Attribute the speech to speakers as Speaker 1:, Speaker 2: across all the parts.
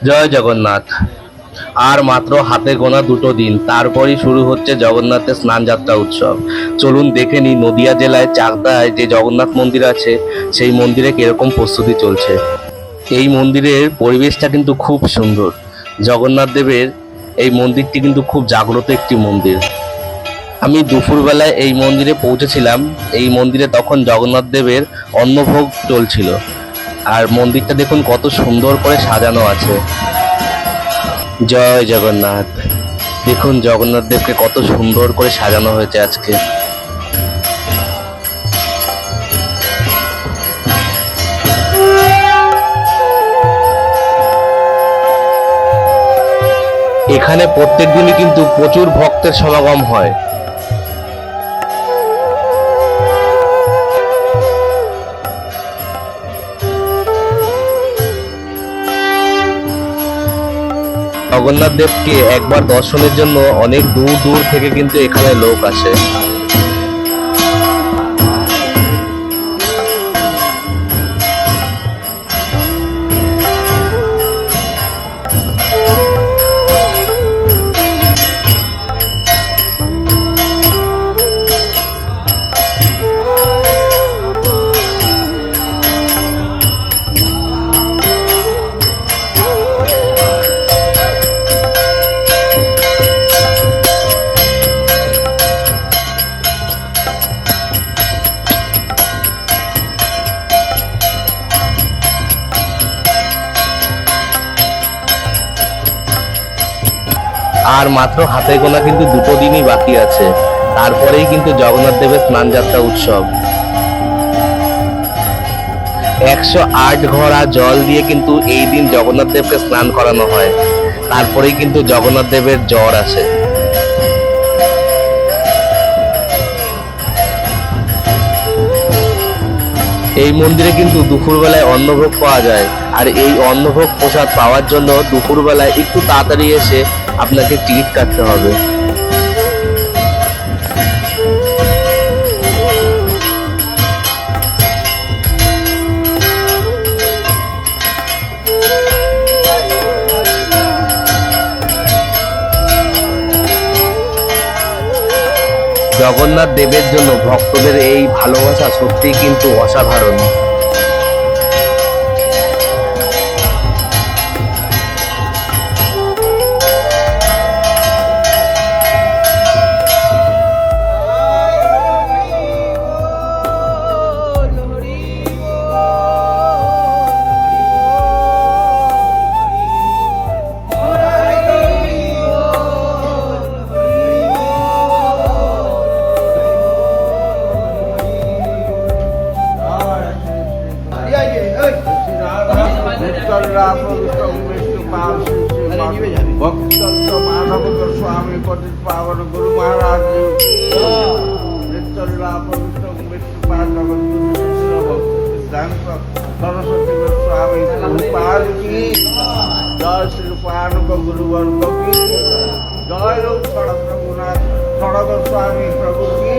Speaker 1: জয় জগন্নাথ। আর মাত্র হাতে গোনা দুটো দিন, তারপরই শুরু হচ্ছে জগন্নাথের স্নানযাত্রা উৎসব। চলুন দেখে নিই নদিয়া জেলায় চাকদায় যে জগন্নাথ মন্দির আছে সেই মন্দিরে কিরকম প্রস্তুতি চলছে। এই মন্দিরের পরিবেশটা কিন্তু খুব সুন্দর। জগন্নাথ দেবের এই মন্দিরটি কিন্তু খুব জাগ্রত একটি মন্দির। আমি দুপুরবেলায় এই মন্দিরে পৌঁছেছিলাম। এই মন্দিরে তখন জগন্নাথ দেবের অন্নভোগ চলছিল। আর মন্দিরটা দেখুন কত সুন্দর করে সাজানো আছে। জয় জগন্নাথ। দেখুন জগন্নাথ দেবকে কত সুন্দর করে সাজানো হয়েছে আজকে। এখানে প্রত্যেক দিনই কিন্তু প্রচুর ভক্তের সমাগম হয়। জগন্নাথ দেবকে একবার দর্শনের জন্য অনেক দূর দূর থেকে কিন্তু এখানে লোক আসে। আর মাত্র হাতে গোনা কিন্তু দুটো দিনই বাকি আছে, তারপরেই কিন্তু জগন্নাথ দেবের স্নানযাত্রা উৎসব। 108 ঘড়া জল দিয়ে কিন্তু এই দিন জগন্নাথ দেবকে স্নান করানো হয়। তারপরেই কিন্তু জগন্নাথ দেবের জ্বর আসে। এই মন্দিরে কিন্তু দুপুরবেলায় অন্নভোগ পাওয়া যায়। আর এই অন্নভোগ প্রসাদ পাওয়ার জন্য দুপুরবেলায় একটু তাড়াতাড়ি এসে আপনাকে টিকিট কাটতে হবে। জগন্নাথ দেবের জন্য ভক্তদের এই ভালোবাসা সত্যিই কিন্তু অসাধারণ।
Speaker 2: भक्त माधव स्वामी पतित पावन गुरु महाराज सरस्वती गोस्वामी प्रभुपाद की जय श्री पानुक गुरुवर्ग की जय लोक सड़क रघुनाथ सड़क गोस्वामी प्रभु की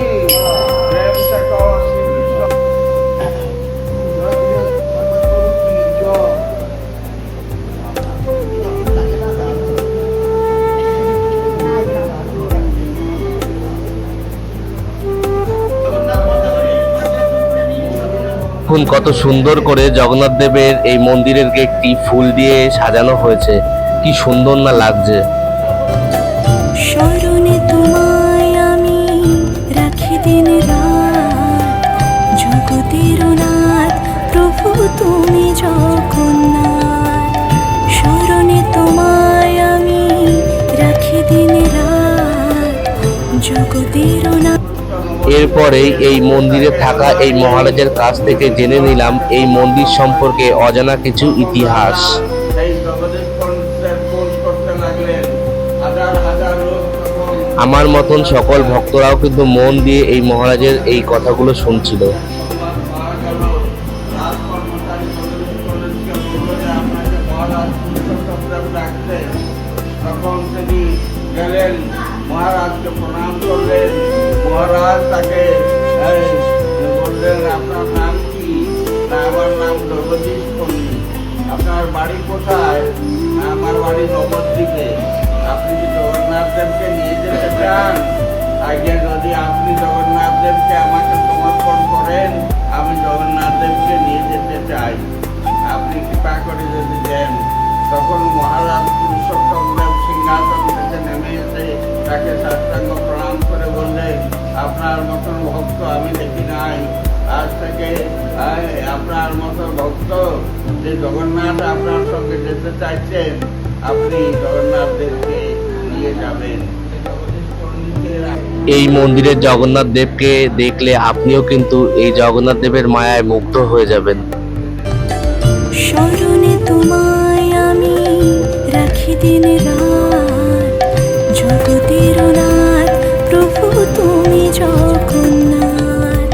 Speaker 2: प्रेम से कहो श्री विश्व
Speaker 1: দেখুন কত সুন্দর করে জগন্নাথ দেবের এই মন্দিরের গেটটি ফুল দিয়ে সাজানো হয়েছে। কি সুন্দর না লাগছে।
Speaker 3: স্মরণে তোমায় আমি রাখি দিন রাত, জগতের নাথ প্রভু তুমি জগন্নাথ। স্মরণে তোমায় আমি রাখি দিন রাত, জগতের নাথ।
Speaker 1: এরপরেই এই মন্দিরে থাকা এই মহারাজের কাছ থেকে জেনে নিলাম এই মন্দির সম্পর্কে অজানা কিছু ইতিহাস। আমার মতন সকল ভক্তরাও কিন্তু মন দিয়ে এই মহারাজের এই কথাগুলো শুনছিল।
Speaker 2: মহারাজকে প্রণাম করলেন। মহারাজ তাকে বললেন, আপনার নাম কি? আমার নাম জগদীশ পণ্ডিত। আপনার বাড়ি কোথায়? আমার বাড়ি নবদ্বীপে। আপনি কি জগন্নাথ দেবকে নিয়ে যেতে চান? আগে যদি আপনি জগন্নাথ দেবকে আমাকে সমর্পণ করেন, আমি জগন্নাথ দেবকে নিয়ে যেতে চাই। আপনি কৃপা করে যদি দেন, তখন মহারাজ পুরুষোত্তম দেব সিংহাসন থেকে নেমে এসে তাকে সাষ্টাঙ্গ প্রণাম করে বললেন, আপনার মতন ভক্ত আমি দেখি নাই। আজ থেকে আপনার মতো ভক্ত যে জগন্নাথ আপনার সঙ্গে যেতে চাইছেন, আপনি জগন্নাথ দেবকে নিয়ে যাবেন।
Speaker 1: এই মন্দিরের জগন্নাথ দেবকে দেখলে আপনিও কিন্তু এই জগন্নাথ দেবের মায়ায় মুগ্ধ হয়ে যাবেন।
Speaker 3: স্মরণে তোমায় আমি রাখি দিন রাত, জগতের নাথ প্রভু তুমি জগন্নাথ।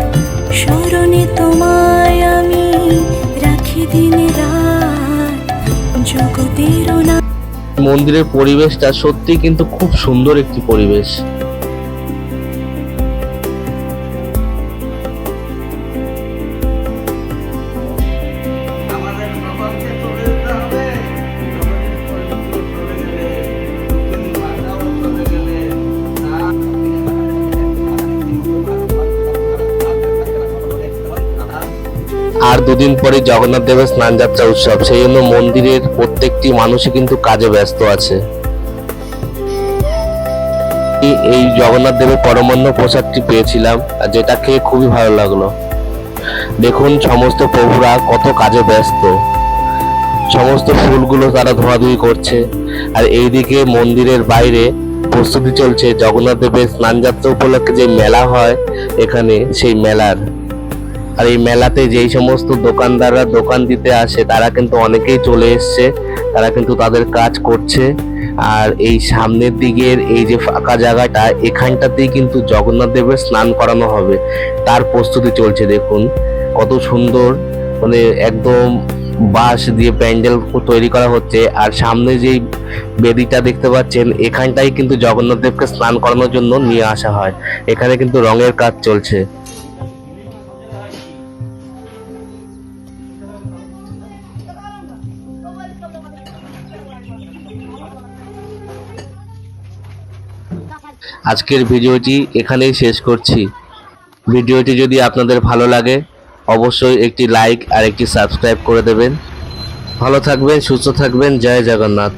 Speaker 3: স্মরণে তোমায় আমি রাখি দিন রাত, জগতের নাথ।
Speaker 1: মন্দিরের পরিবেশটা সত্যি কিন্তু খুব সুন্দর একটি পরিবেশ।
Speaker 2: আমাদের ভগবানকে চলে যেতে হবে। জগতের পরিস্থিতি চলে গেলে, তিনি মাতাও চলে গেলে,
Speaker 1: আর দুদিন পরে জগন্নাথ দেবের স্নানযাত্রা উৎসব, সেই জন্য মন্দিরের প্রত্যেকটি মানুষই কিন্তু কাজে ব্যস্ত আছে। এই জগন্নাথ দেবের পরমান্ন প্রসাদটি পেয়েছিলাম, আর যেটা খেয়ে খুবই ভালো লাগলো। দেখুন সমস্ত প্রভুরা কত কাজে ব্যস্ত, সমস্ত ফুলগুলো তারা ধোয়াধুয়ি করছে। আর এইদিকে মন্দিরের বাইরে প্রস্তুতি চলছে জগন্নাথ দেবের স্নানযাত্রা উপলক্ষে যে মেলা হয় এখানে, সেই মেলার। আর এই মেলাতে যেই সমস্ত দোকানদাররা দোকান দিতে আসে তারা কিন্তু অনেকেই চলে এসছে, তারা কিন্তু তাদের কাজ করছে। আর এই সামনের দিকের এই যে ফাঁকা জায়গাটা, এখানটাতেই কিন্তু জগন্নাথ দেবের স্নান করানো হবে, তার প্রস্তুতি চলছে। দেখুন কত সুন্দর, মানে একদম বাঁশ দিয়ে প্যান্ডেল তৈরি করা হচ্ছে। আর সামনে যেই বেদিটা দেখতে পাচ্ছেন, এখানটাই কিন্তু জগন্নাথ দেবকে স্নান করানোর জন্য নিয়ে আসা হয়। এখানে কিন্তু রঙের কাজ চলছে। আজকের ভিডিওটি এখানেই শেষ করছি। ভিডিওটি যদি আপনাদের ভালো লাগে অবশ্যই একটি লাইক আর একটি সাবস্ক্রাইব করে দেবেন। ভালো থাকবেন, সুস্থ থাকবেন। জয় জগন্নাথ।